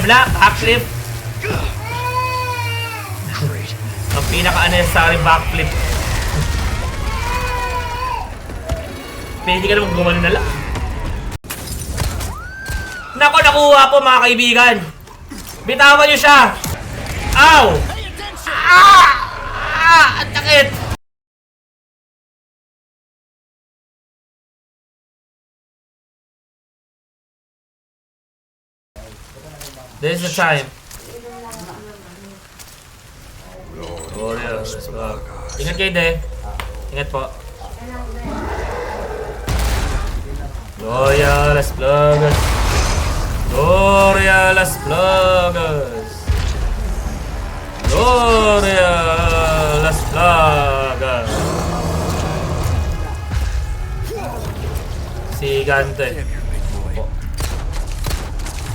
Kabla, backflip. Ang pinaka-unnecessary backflip. Pwede ka naman gumano na lang. Nako, nakuha po mga kaibigan. Bitawan nyo siya. Ow! Ah! Ah! Ang takit! This is the time. Ingat kayo, de. Ingat po. Gloria las plagas. Gloria las plagas. Gloria las plagas. Sigante.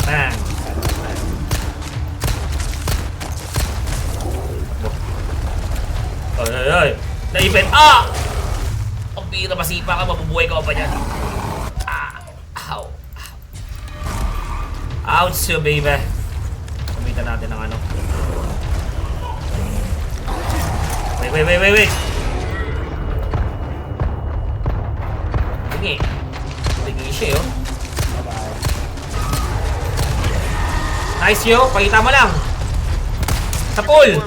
Bang. Ay, ay, ay. Naipit. Ah! Ang bira, masipa ka. Mabubuhay ka pa niyan. Ah! Ow! Ouch, baby. Kumitan natin ng ano. Wait. Tingi siya, oh. Nice, yo. Pakita mo lang. Sa pool.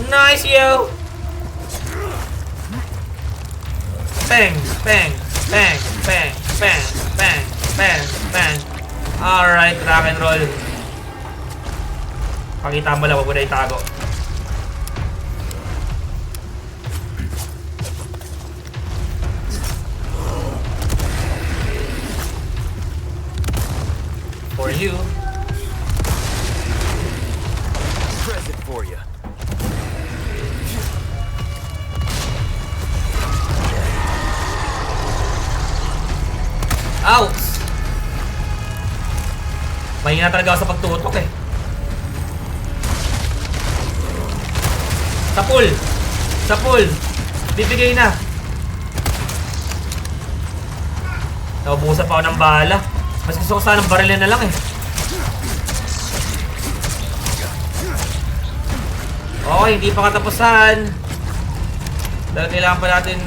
Nice, yo. Bang. Alright, rock and roll. Pakita mo lang, wag mo na itago. For you. Present for you. Ouch! Mahina talaga ako sa pagtutok eh. Sa pool! Bibigay na! Naubusan pa ako ng bala. Mas gusto ko sana ng barilin na lang eh. Okay, hindi pa katapusan. Dahil kailangan pa natin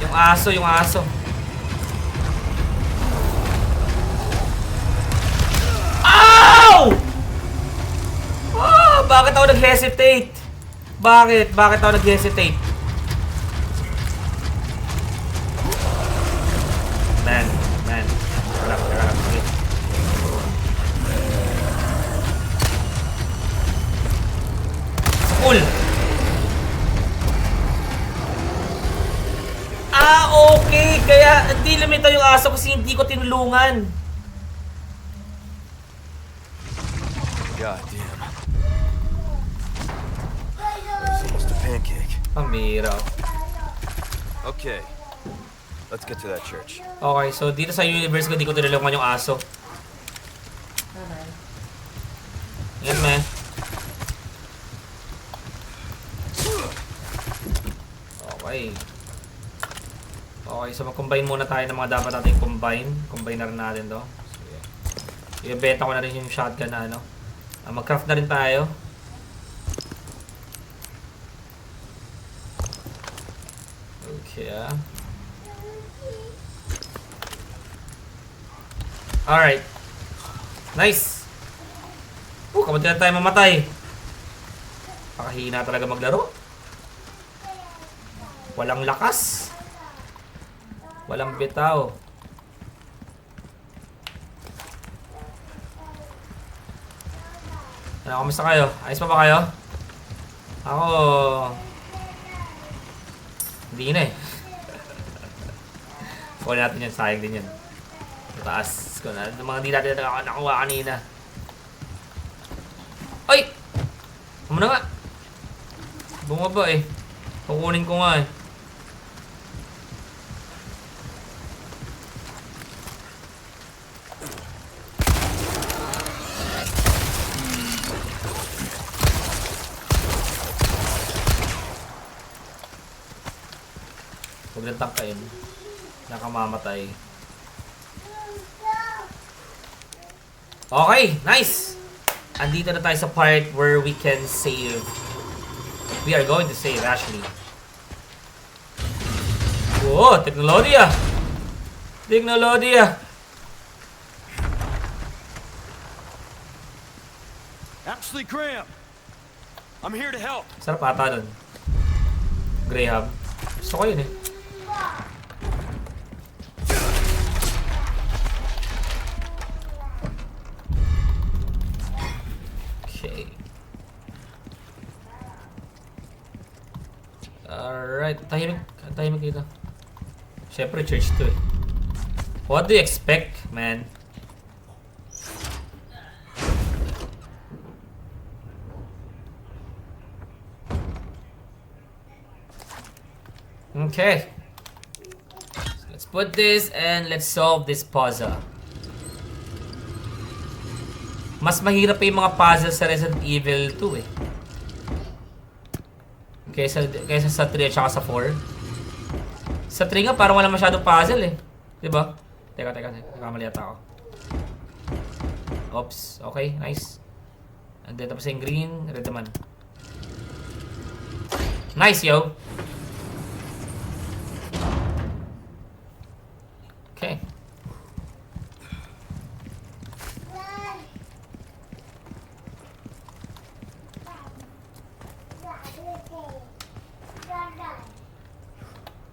yung aso. Ow! Ah, bakit ako nag-hesitate? Bakit ako nag-hesitate? Man. Harap. Okay. Cool. Okay. Kaya hindi lumitaw yung aso kasi hindi ko tinulungan. God damn. It's almost a pancake. Pambira. Okay. Let's get to that church. Okay, so dito sa universe ko, di ko tinulungan yung aso. Yan, man. Okay, so mag-combine muna tayo ng mga dapat natin combine. Combine na rin natin to. So, i-beta ko na rin yung shotgun na ano. Mag-craft na rin tayo. Okay, Alright. Nice. Kamunti na tayo mamatay. Pakahina talaga maglaro. Walang lakas. Walang bitaw. Ano, kamusta kayo? Ayos pa ba kayo? Ako... Hindi na eh. Kuha natin yan, sayang din yan. Mataas ko na. Mga hindi natin nakuha kanina. Ay! Ano na nga? Bumaba eh. Kukunin ko nga eh. Huwag lang tangkain. Nakamamatay. Okay, nice! Andito na tayo sa part where we can save. We are going to save, actually. Whoa, teknolohiya! Teknolohiya! Ashley Graham, I'm here to help. Sarap ata nun. Graham. Gusto ko yun eh. Okay. Alright. Tahimik dito. Siyempre, church to eh. What do you expect, man? Okay. So let's put this and let's solve this puzzle. Mas mahirap pa yung mga puzzle sa Resident Evil 2 eh. Kaysa sa 3 at saka sa 4. Sa 3 nga parang wala masyadong puzzle eh. Diba? Teka. Nakamali ata ako. Oops. Okay, nice. And then tapos yung green, red naman. Nice, yo! Okay.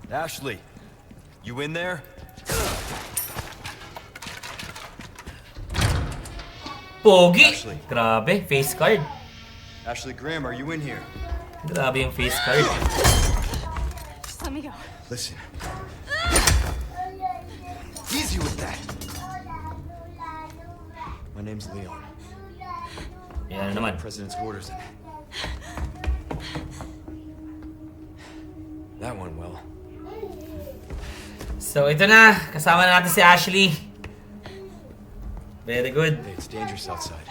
Ashley, you in there? Pogi! Ashley. Grabe, face card. Ashley Graham, are you in here? Grabe yung face card. Just let me go. Listen. Easy with that. My name's Leon. Yan naman. President's orders in. That went well. So ito na, kasama na natin si Ashley. Very good. Hey, it's dangerous outside.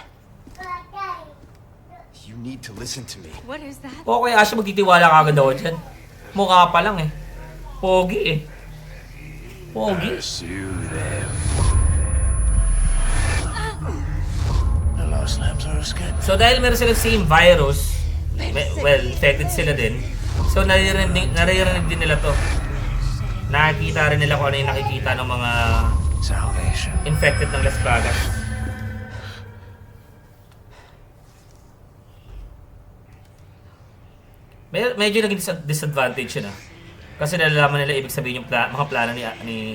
You need to listen to me. What is that? Okay, Ashley, magtitiwala ka agad ako dyan. Mukha pa lang eh. Pogi eh. Pogi. Pursue them. The lost lambs are escaping. So dahil meron silang same virus, well, infected sila din. So naririnig din nila to. Nakikita rin nila kung ano yung nakikita ng mga Salvation. infected ng Las Vegas. Medyo naging disadvantage yun ah. Kasi nalalaman nila ibig sabihin yung mga plano ni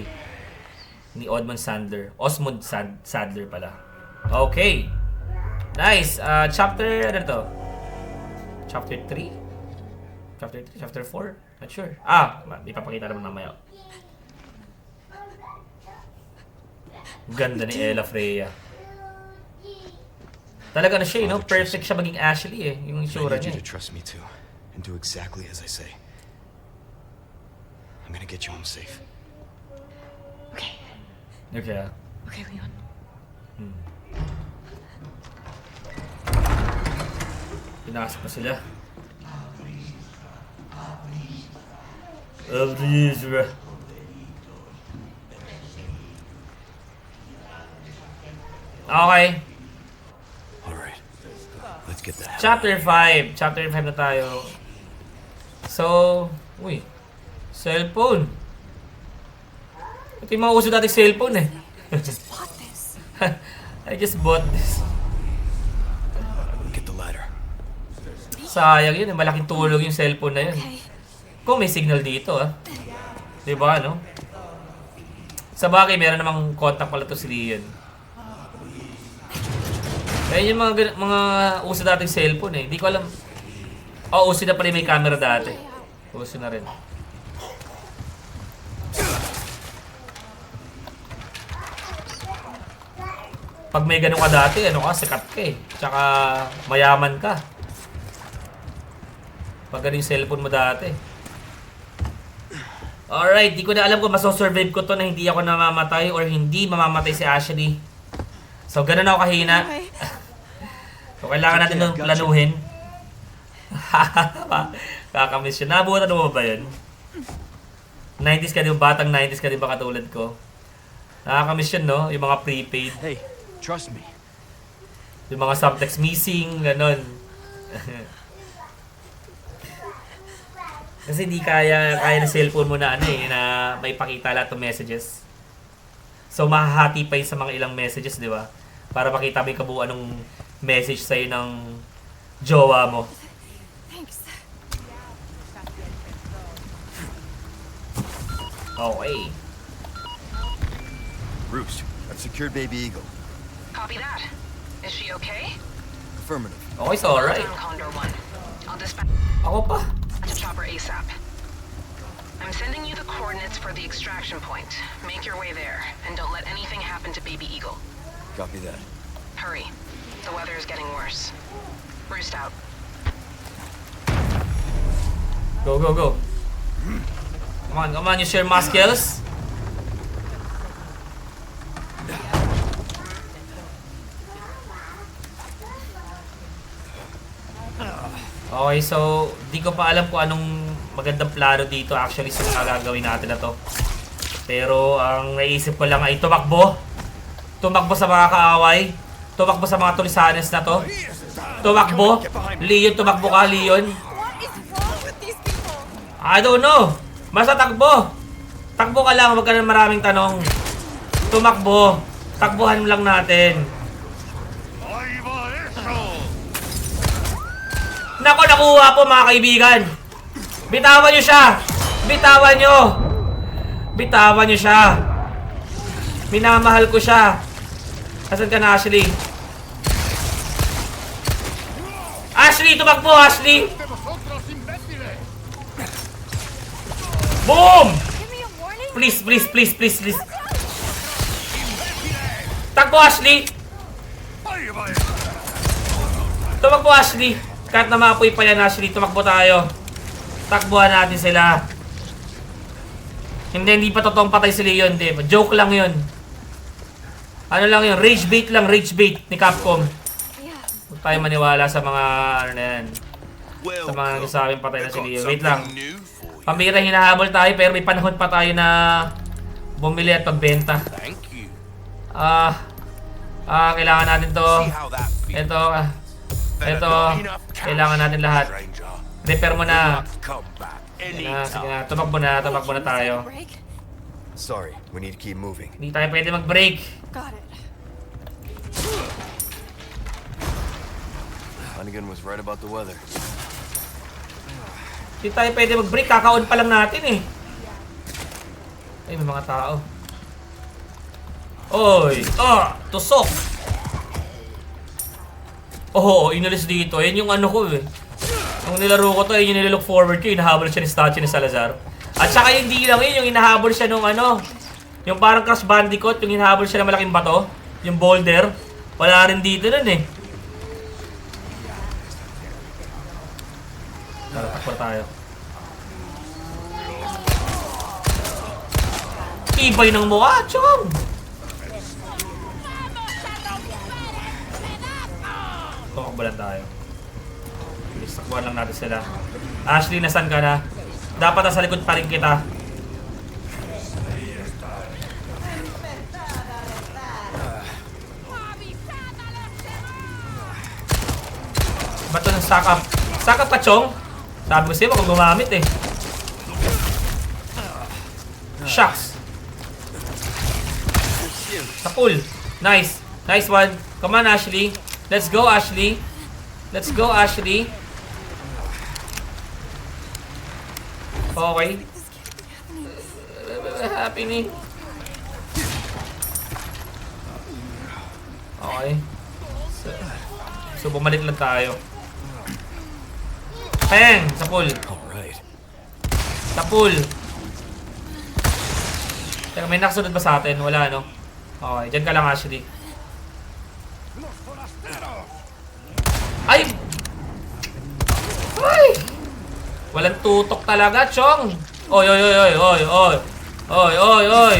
Osmond Sadler pala. Okay. Nice. Chapter, ano to? Chapter 3? Chapter 3? Chapter 4? Not sure. Ipapakita naman mamaya. Ganda ni Ella Freya. Talaga na siya, no? Perfect siya maging Ashley eh. Yung I itsura need you niya. to trust me too, and do exactly as I say. I'm gonna get you home safe. Okay. Okay. Okay, Leon. Pinakas pa sila. Abrizra. Okay. All right, let's get that. Chapter 5. Chapter 5 na tayo. So, uy. Cellphone. Ito yung mga uso dating cellphone eh. Just bought this. I just bought this. Get the ladder. Sayang yun eh. Malaking tulong yung cellphone na yun. Okay. Kung may signal dito ah. Diba no? Sa bagay, meron namang contact pala to si Leon. Ayun yung mga uso dating cellphone eh. Hindi ko alam. Uso na pala may camera dati. Uso na rin. Pag may ganun ka dati, ano ka, sikat ka eh. Tsaka mayaman ka. Pag ganun yung cellphone mo dati. Alright, di ko na alam kung masosurvive ko to na hindi ako namamatay or hindi mamamatay si Ashley. So, ganun ako kahina. Okay. So, kailangan natin nung planuhin. Kakamiss yun. Nabutan mo ba yun? 90s ka din, batang 90s ka din ba katulad ko? Nakakamiss yun, no? Yung mga prepaid. Hey, trust me. Yung mga subtext missing, ganon. Kasi di kaya ng cellphone mo na na may pakita lahat ng messages. So mahahati pa yun sa mga ilang messages, di ba? Para makita mo yung kabuuan ng message sa'yo ng jowa mo. Thanks. Okay. Roost, I've secured Baby Eagle. Copy that. Is she okay? Affirmative. Okay, so alright. Down, Condor 1. I'll dispatch Ako pa. to chopper ASAP. I'm sending you the coordinates for the extraction point. Make your way there, and don't let anything happen to Baby Eagle. Copy that. Hurry. The weather is getting worse. Roost out. Go, go, go. Come on, you share muscles. Okay, so di ko pa alam kung anong magandang plano dito actually sa mga gagawin natin na to. Pero ang naisip ko lang ay tumakbo. Tumakbo sa mga kaaway. Tumakbo sa mga tulisanes na to. Tumakbo. Leon, tumakbo ka, Leon. What is wrong with these people? I don't know. Basta takbo. Takbo ka lang, wag ka na maraming tanong. Tumakbo. Takbuhan lang natin. Nako, nakuha po mga kaibigan. Bitawan nyo siya. Bitawan nyo. Bitawan nyo siya. Minamahal ko siya. Asan ka na, Ashley? Ashley, tumakbo, Ashley. Boom! Give me a warning. Please, please, please, please, please. Takbo, Ashley. Tumakbo, Ashley. Kahit na maapoy pa yan, Ashley, tumakbo tayo. Takbuhan natin sila. Hindi pa totoong patay si Leon, di ba? Joke lang yun. Ano lang yun? Rage bait lang, rage bait ni Capcom. Yeah. Huwag tayo maniwala sa mga, ano na yan. Sa mga nagsasabing patay na si Leon. Wait lang. Pambira, hinahabol tayo, pero may panahon pa tayo na bumili at pagbenta. Thank you. Kailangan natin to. See how that feels. Ito, kailangan natin lahat. Stranger. Repair mo na. Come back Sige anytime. na, tumakbo na tayo. Break. Sorry, we need to keep moving. Hindi tayo pwede mag-break. Got it. Hunnigan was right about the weather. Hindi tayo pwede mag-break, kakaon pa lang natin eh. Ay, may mga tao. Oy! Tusok! Oo, inalis dito. Yan yung ano ko eh. Nung nilaro ko to, yun yung nililook forward ko. Hinahabol siya ni statue ni Salazar. At saka hindi lang yun, yung hinahabol siya nung ano. Yung parang Crash Bandicoot, yung hinahabol siya ng malaking bato. Yung boulder. Wala rin dito nun eh. Tara, takbo tayo. Tibay ng mukha, chong! Tumakbo lang tayo. Please, takbuhan lang natin sila. Ashley, nasan ka na? Dapat nasa likod pa rin kita. Ba't ito ng sakap? Sakap ka, chong? Sabi ko sa'yo, kung gumamit eh. Shucks. Sa pool. Nice. Nice one. Come on, Ashley. Let's go, Ashley. Let's go, Ashley. Okay. Happening. Okay. So bumalik lang tayo. Peng! Sa pool. Alright. Sa pool. Teka, may nakasunod ba sa atin? Wala, no? Okay, dyan ka lang, Ashley. Ay! Ay! Walang tutok talaga, Chong! Oy, oy, oy, oy, oy, oy! Oy, oy, oy!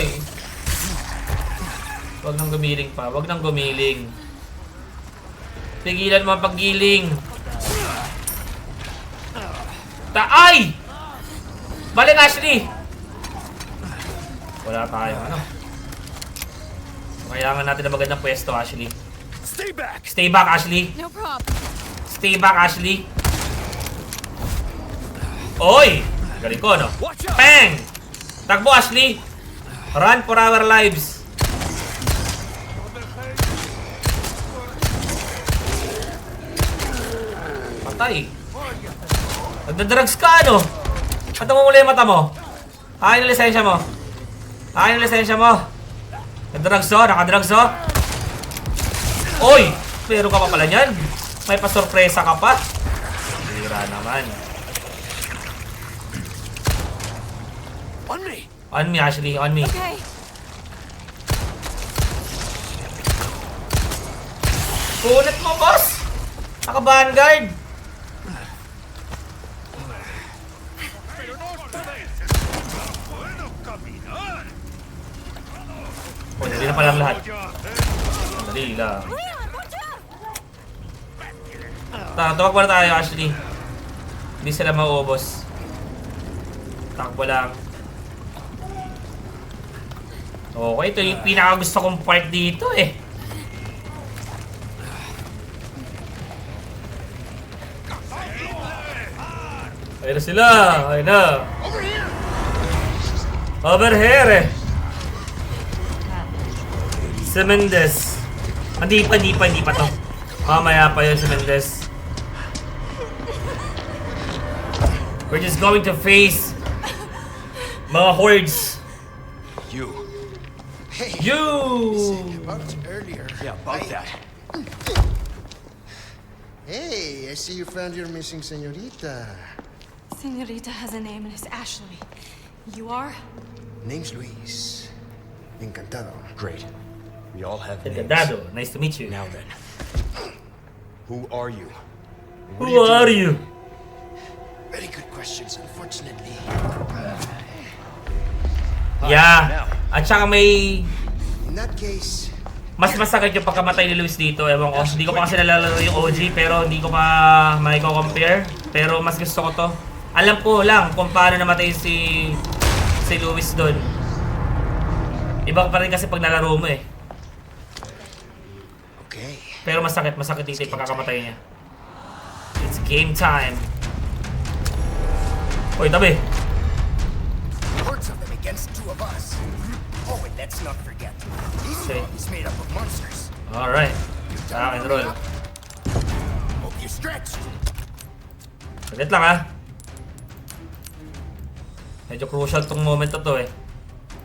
Wag nang gumiling pa, wag nang gumiling. Tigilan mo ang paggiling. Ay! Balik, Ashley! Wala tayo, ano? Kailangan natin na magandang pwesto, Ashley. Stay back. Stay back, Ashley. No problem. Stay back, Ashley. Oy! Galing ko, no? Watch out. Bang! Takbo, Ashley! Run for our lives. Patay. Nagdadrugs ka, ano? Ba't mo muli yung mata mo? Akin ang lisensya mo. Akin ang lisensya mo. Nagdrugs, oh. Nakadrugs, oh. Oy! Pero ka pa pala niyan. May pasorpresa ka pa. Hira naman. On me. On me, Ashley. On me. Okay. Kulit mo, boss! Naka-vanguard! Oh, hindi na palang lahat. Dali lang. Leon, watch out! Tawag pala tayo, Ashley. Hindi sila mauubos. Takbo lang. Okay, ito yung pinakagusto kong part dito eh. Ayun na sila. Ayun na. Over here eh. Si Mendez. Hindi pa to. Mamaya pa yun si Mendez. We're just going to face mga hordes. You. You! About earlier. Yeah, about that. Hey, I see you found your missing señorita. Senorita has a name and it's Ashley. You are? Name's Luis. Encantado. Great. We all have names. Encantado. Nice to meet you. Now then. Who are you? Who are you? Very good questions, unfortunately. Yeah. At saka may... In that case, Mas masakit yung pagkamatay ni Luis dito. Ewan ko. Hindi ko pa kasi nalalaro yung OG pero hindi ko pa may compare. Pero mas gusto ko to. Alam ko lang kung paano namatay si Luis doon. Iba pa rin kasi pag nalaro mo eh. okay. Pero masakit dito yung pagkakamatay niya. It's game time. Uy, tabi. Hordes of them against two of us. Oh, and let's not forget, this Okay. world is made up of monsters. Alright. Rock and roll. Hope you stretch. Saglit lang ha. Medyo crucial tong moment na to eh.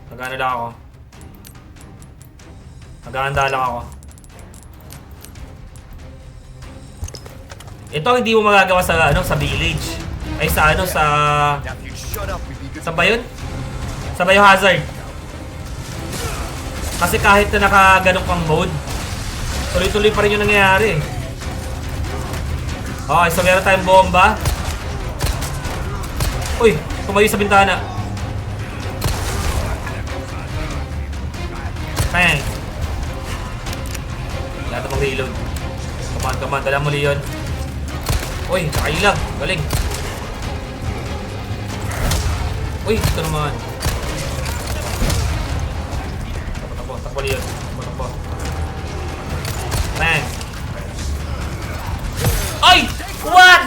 Nag-ano lang ako. Naghahanda lang ako. Ito hindi mo magagawa sa sa village. Ay sa sa Now, if you shut up, we'd be good. sa ba yun? Sa Biohazard. Kasi kahit na nakaganong pang mode, tuloy-tuloy pa rin yung nangyayari. Okay, so meron tayong bomba. Uy, tumayo sa bintana. Bang! Wala na pang reload. Come on, dala mo Leon. Uy, nakailang. Galing. Uy, ito naman. Takbo Leon. Takbo. Bang! Ay! What?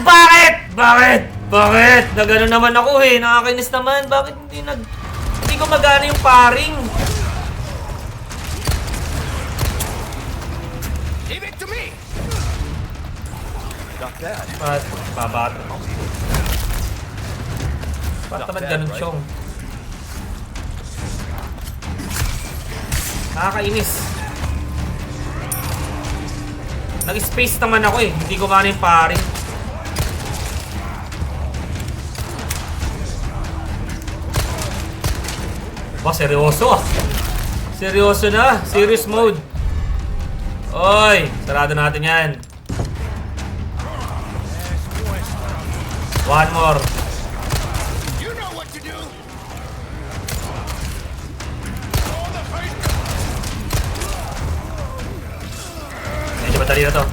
Bakit? Nagano naman ako eh. Nakakainis naman. Bakit hindi ko magana yung paring? Give it to me. Not bad. Babat. Ba't naman ganun siyong? Nakakainis. Nag-space naman ako eh. Hindi ko magana yung paring. Ba, seryoso ah. Seryoso na. Serious mode. Oy, sarado natin yan. One more. You know what to do. Medyo madali na to.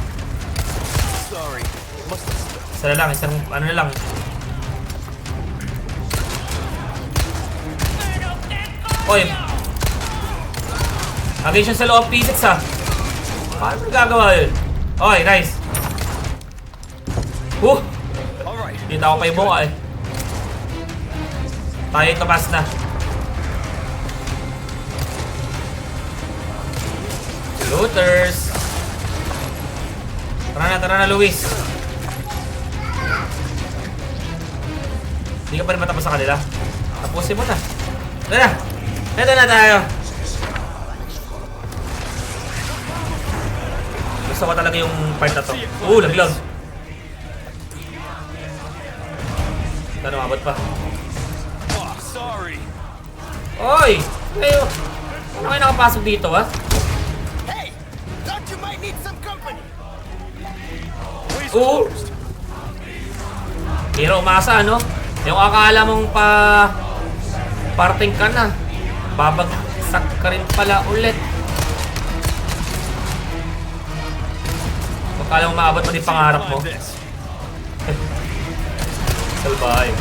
Sorry. Must have slipped. Isa na lang, isang ano na lang. Oy. Lagay siya sa loob pieces ha. Paano mo gagawa yun? Okay, nice. Alright. Kita ko pa yung buka eh. Tayo tumas na. Looters. Tara na, Luis. Hindi ka pa rin matapos sa kanila. Tapusin mo na. Tara. Ito na tayo. Gusto ko talaga yung part na to. Laglag. Ano, abot pa. Oh, sorry. Oy! Kayo! Ano kayo nakapasok dito, ha? Hey! Thought you might need some company! Way's Oo! closed. Pero umasa, ano? Yung akala mong parting ka na. Babagsak ka rin pala ulit. Akala mong maabot mo din pangarap mo. Find this. Salbahay.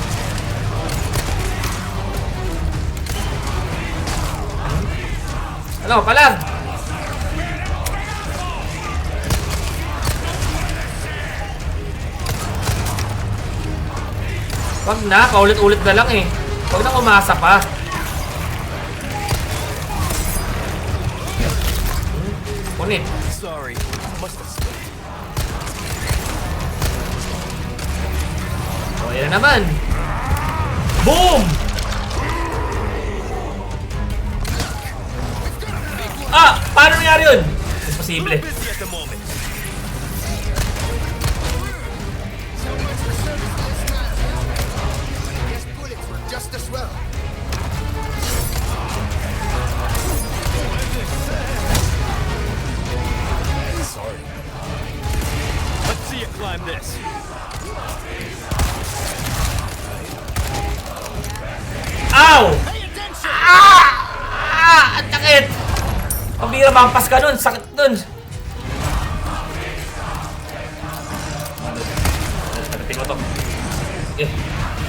Ano, palag! Wag na, paulit-ulit na lang eh. Wag na umasa pa. Punit. Sorry. Must have slipped. O, yan na naman. Boom! Ah! Paano nangyari yun? Imposible. Busy at the moment. Guess bullets were just as well. Sorry. Let's see you climb this. Ow! Pay attention! Ang sakit! Pambira, mampas ka nun. Sakit nun. Pagdating mo to.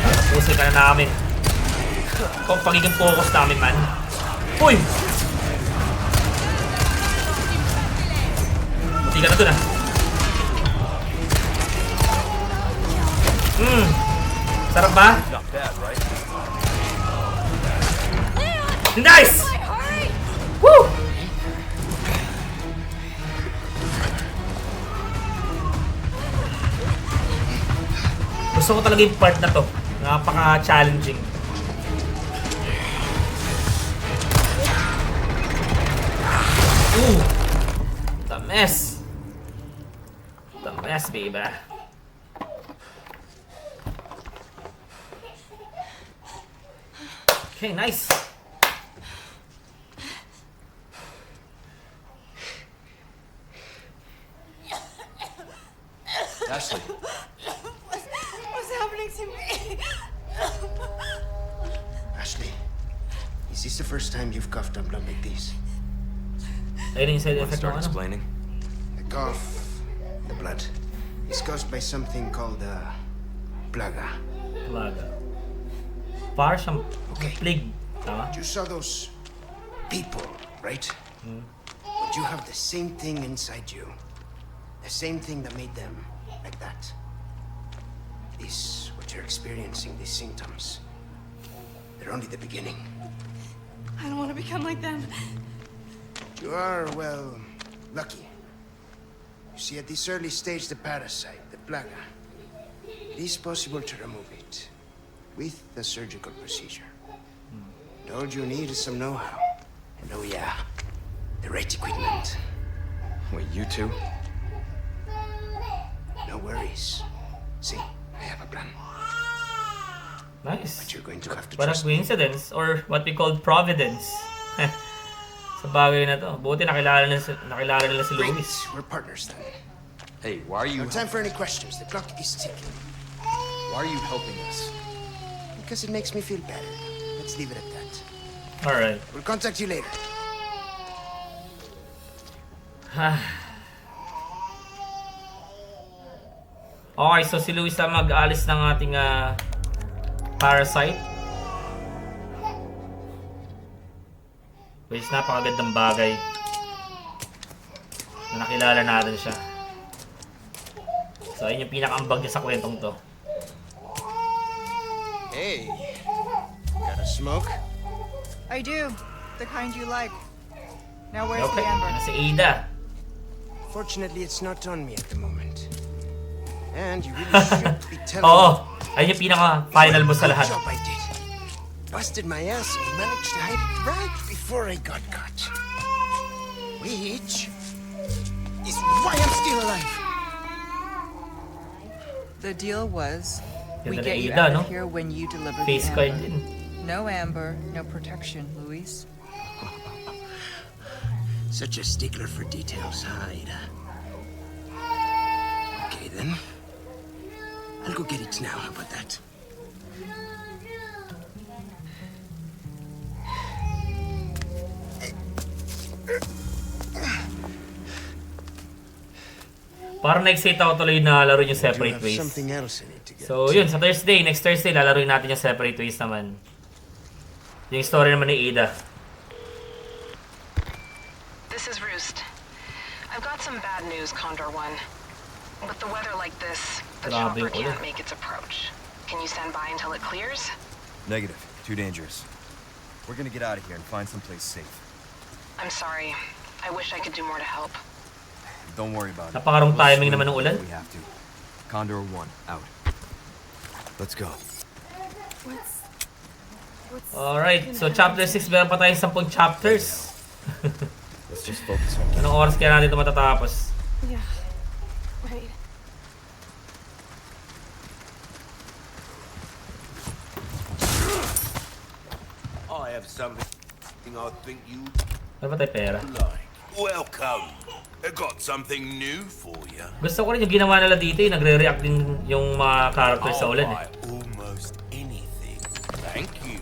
Tapusin ka na namin. Kung pagiging focus namin, man. Uy! Buti ka na dun, ah. Sarap ba? Not bad, right? Nice! Hurry! Woo! Gusto ko talaga yung part na to. Napaka-challenging. The mess. The mess, baby. Okay, nice. Ashley. What's happening to me? Ashley, is this the first time you've coughed up blood like this? Ayun yung side Want to effect ng start ano. explaining? The cough, the blood, is caused by something called plaga. Plaga. Para siyang Okay. plague. Tama? You saw those people, right? But you have the same thing inside you. The same thing that made them like that. This, what you're experiencing, these symptoms, they're only the beginning. I don't want to become like them. You are, well, lucky. You see, at this early stage, the parasite, the plaga, it is possible to remove it with a surgical procedure. And all you need is some know-how. And oh yeah, the right equipment. Wait, you too? No worries. See, I have a plan. Nice. But you're going to have to Parang trust me. coincidence or what we call providence. Sa bagay na to. Buti nakilala nila si Great, Luis. we're partners then. Hey, why are you No time for any questions. The clock is ticking. why are you helping us? Because it makes me feel better. Let's leave it at that. Alright. We'll contact you later. Okay, so si Luis na mag-alis ng ating parasite. Which is napakagandang bagay. na nakilala natin siya. So, ayun yung pinaka-ambag niya sa kwentong to. Hey, got a smoke? I do. The kind you like. Now where's Okay, the amber? ano si Ada? Fortunately, it's not on me at the moment. And you really should be telling Oo, ayun yung pinaka-final boss sa lahat. Good job I did. Busted my ass and managed to hide it right before I got caught. Which is why I'm still alive. The deal was, we Ganda get na you Ada, out no? of here when you deliver Face the card amber. din. No amber, no protection, Luis. Such a stickler for details, huh, Ada? Okay, then. I'll go get it now. How about that? Parang na-excite ako tuloy na laro yung Do Separate have Ways. something else I need to get. So, yun, sa Thursday, next Thursday, lalaroin natin yung Separate Ways naman. Yung story naman ni Ada. This is Roost. I've got some bad news, Condor One. With the weather like this, the Grabe chopper yung ulan. can't make its approach. Can you stand by until it clears? Negative. Too dangerous. We're gonna get out of here and find someplace safe. I'm sorry. I wish I could do more to help. Don't worry about it. Napakarong We'll timing swim naman ng ulan. if We have to. Condor 1, out. Let's go. Alright, so chapter 6, meron pa tayong 10 chapters. Let's just focus on Anong oras kaya natin ito matatapos? Yeah. Right. I have something I think you Ano ba tayo pera? like. Welcome. I got something new for you. Gusto ko rin yung ginawa nila dito, yung nagre-react din yung mga characters sa I'll ulan eh. buy almost anything. Thank you.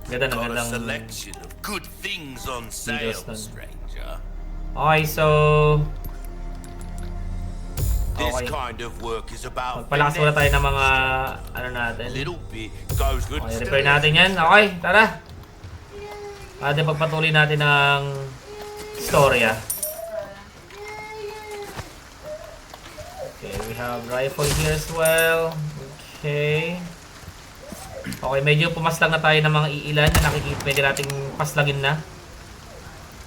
Ganda ng Got a gandang... selection of good things on sale, Videos nun. stranger. Okay, so... This Okay. kind of work is about Magpalakas muna tayo ng mga... ano natin. little bit goes good. Okay, repair natin yan. Okay, tara. Atin pagpatuloy natin ng storya. Okay, we have rifle here as well. Okay. Okay, medyo pumaslang na tayo ng mga iilan na nakikita. Pwede nating paslagin na.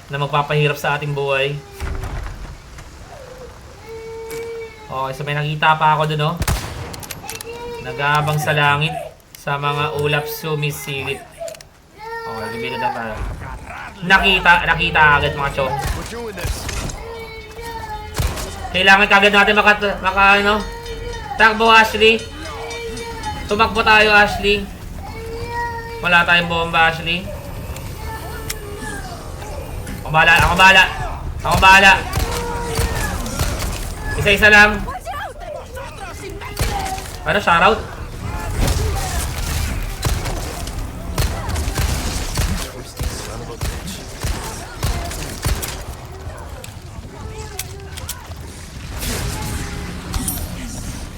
Na magpapahirap sa ating buhay. Okay, so may nakita pa ako dun, oh. Nag-aabang sa langit sa mga ulap sumisilip. Okay, gumilid na tayo. Nakita agad mga chong. We're doing this. Kailangan kagad natin ano? Takbo, Ashley. Tumakbo tayo, Ashley. Wala tayong bomba, Ashley. Ako bahala. Isa-isa lang. Ano, shoutout?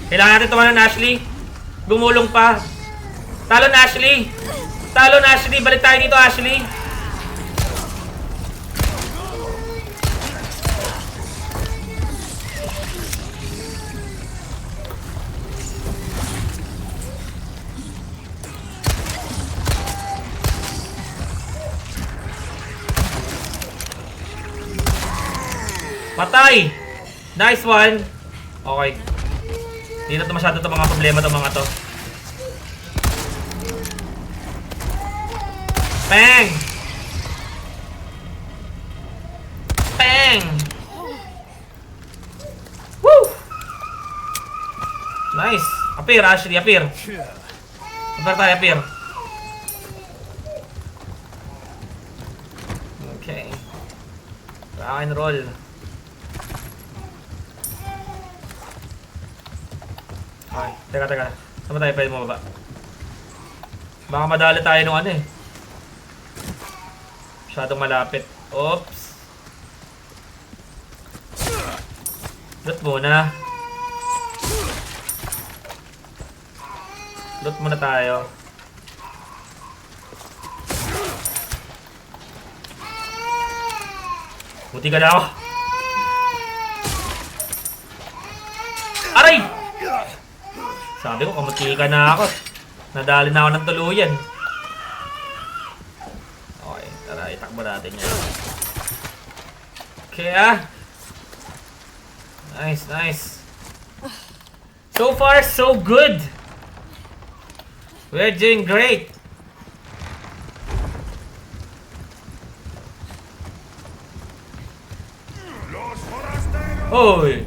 Kailangan natin tumanan, Ashley. Gumulong pa. Talon, Ashley. Balik tayo dito, Ashley. Patay! Nice one! Okay. Hindi na ito masyado ito mga problema ito mga to. Bang! Bang! Woo! Nice! Appear, Ashley, appear. Appear. Okay. Rock and roll. Okay, teka. Saan ba tayo pwede mababa? Baka madali tayo nung ano eh. Masyadong malapit. Oops. Loot muna. Loot muna tayo. Buti ka na ako. Aray! Sabi ko, kamuti ka na ako. Nadali na ako ng tuluyan. Okay, tara, itakbo natin yan. Okay, Nice, nice. So far, so good. We're doing great. Hoy!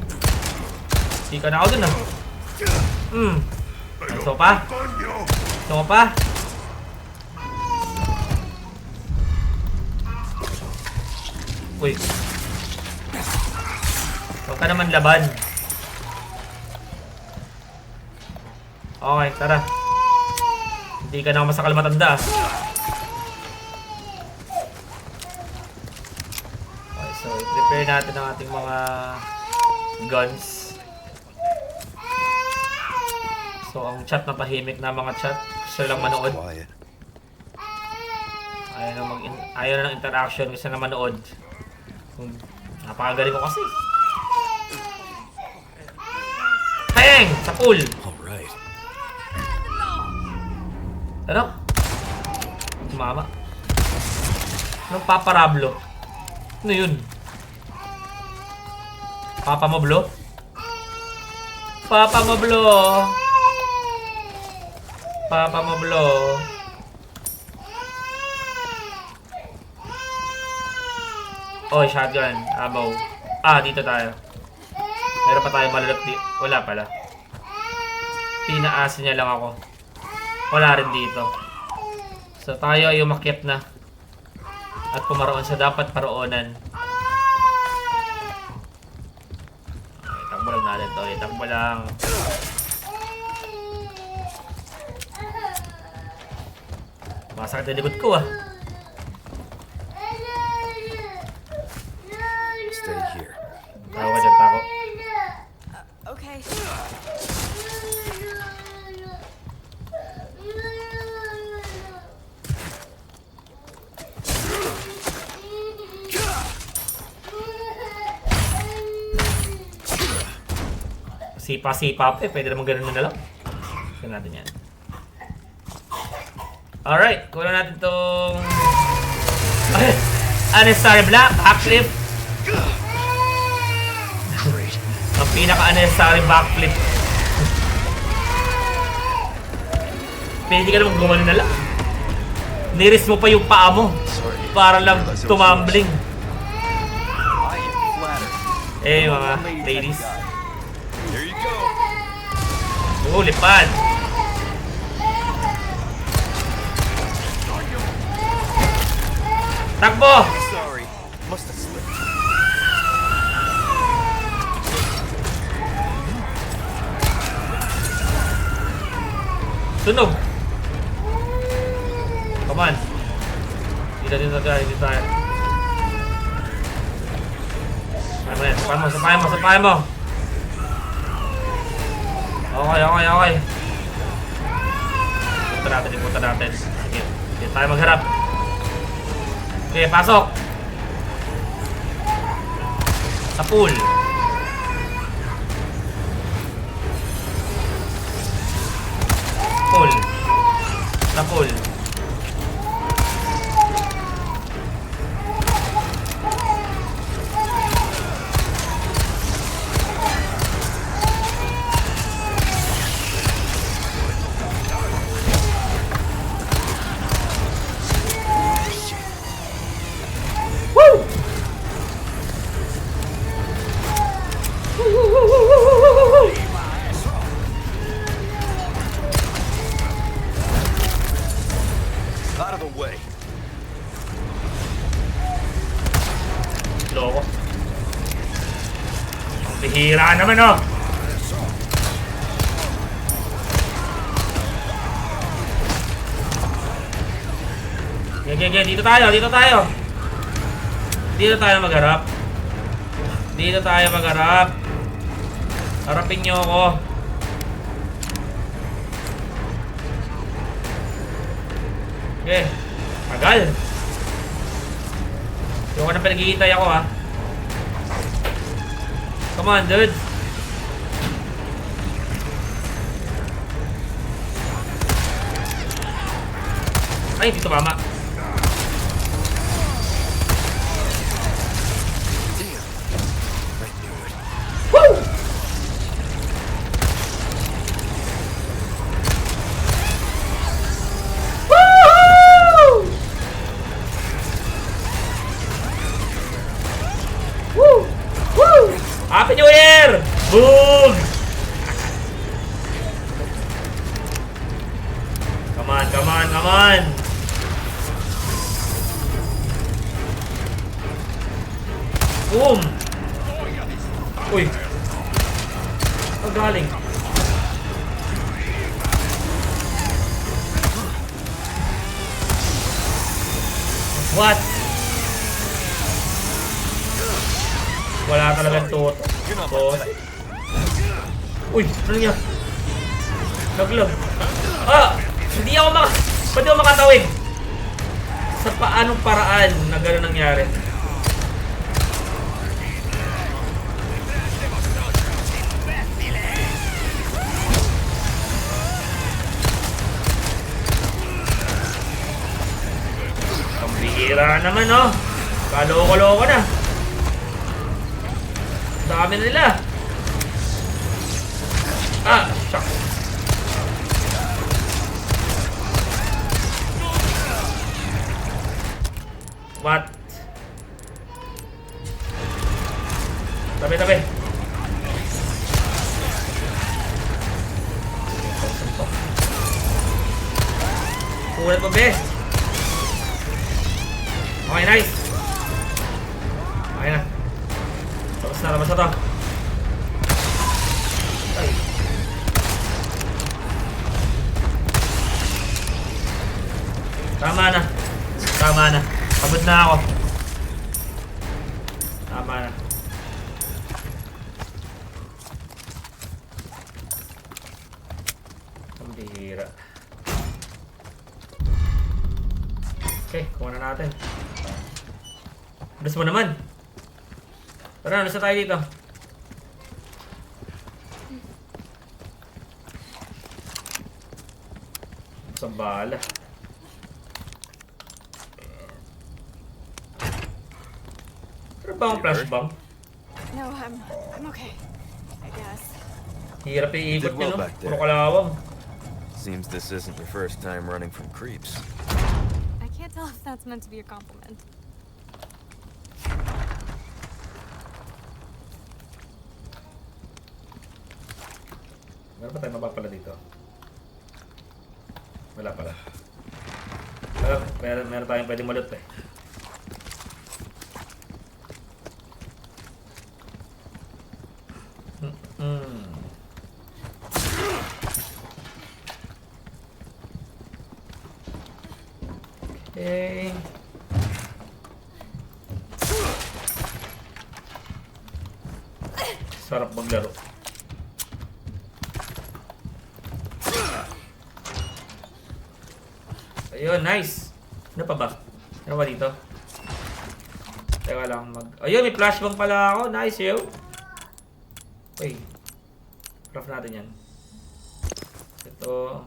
Hindi ka na ako dun Gusto pa? Gusto pa? Uy. Huwag ka naman laban. Okay, tara. Hindi ka na masakal matanda. Okay, so i-prepare natin ang ating mga guns. So ang chat na tahimik na mga chat. Gusto lang manood. Ayaw na ng interaction. Gusto na manood. Napakagaling ko kasi. Hang! Sa pool! Alright. Ano? Mama. Anong paparablo? Ano yun? Papa mo blo? Papa mo blo? Papa mo blo? Oh, shotgun. Ammo. Dito tayo. Meron pa tayo malulot di. Wala pala. Pinaasin niya lang ako. Wala rin dito. So tayo ay umakyat na. At pumaroon sa dapat paroonan. Okay, takbo lang natin to. Takbo lang. Masakit na likod ko Stay here. Tago ka dyan, tago. Okay. Sipa-sipa pa pwede naman ganun na lang. Kaya natin yan. Alright, kuha natin tong unnecessary black, backflip. Ang pinaka-unnecessary backflip. Pwede ka naman gumano na lang. Niris mo pa yung paa mo para lang tumambling. Mga ladies. Here you go. Lipad. Takbo! Sorry. Must have slipped. Tunog! Come on. Dito tayo. Sapayan mo. Okay. Punta natin. Sige, tayo magharap. Okay, pasok! Sa pool. Sa pool. Out of the way. Loko. Ang bihira naman Okay, dito tayo magharap. Harapin nyo ako. Okay. Tagal. Yung ka na pinaghihintay ako Come on, dude. Ay, hindi tumama. Woo! Woo! Woo! Woo! Happy New Year! Boom! Come on, come on, come on! Boom! Uy! Ang galing. What? Wala talagang tuto. Uy! Ano niya? Naglag. Ah! Hindi ako Pwede ako makatawid. Sa paanong paraan na gano'n nangyari? Pambihira naman, oh. Kaloko-loko na. Dami na nila. Ah, shucks. What? Tabi. Kulat mo, be. Okay, nice. Okay na. Tapos na to. Ay. Tama na. Pagod na ako. Tama na. Ang bihira. Okay, kuha na natin. Bilis mo naman. Tara, nasa tayo dito. Sa bala. Ano ba ang flash bomb? No, I'm okay. I guess. Hirap iikot Did niya, well no? back there. Puro kalawang. Seems this isn't your first time running from creeps. I can't tell if that's meant to be a compliment. Meron pa tayo mapapala dito? Wala pala. Meron tayong pwede malot eh. Okay. Sarap maglaro. Ayun, nice. Ano pa ba? Ano ba dito? Teka lang Ayun, may flashbang pala ako. Nice, yo. Okay. Craft natin yan. Ito.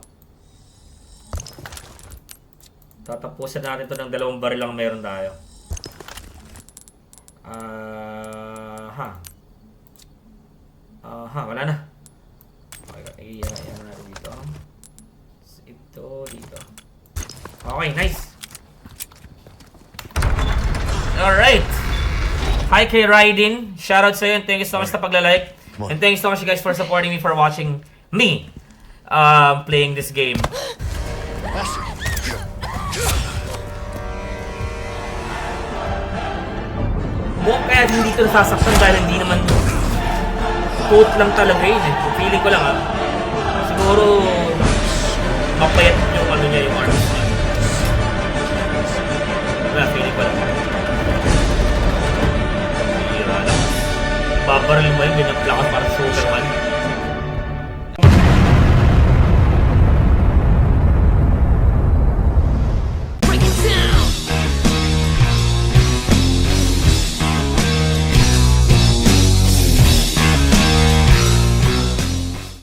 Tatapusin natin ito ng 2 baril lang meron tayo. Wala na. Okay, iyan natin dito. Ito, dito. Okay, nice. Alright. Hi kay Raiden. Shoutout sa'yo and thank you so much sa paglalike. And thank you so much guys for supporting me, for watching me playing this game. Mukhang kaya hindi ito nasasaktan dahil hindi naman coat lang talaga yun eh. Feeling ko lang siguro mapayat yung ano niya, yung arms niya. Wala, feeling ko lang. Hira lang. Babaril mo yun, ganyan lakas para sa Superman.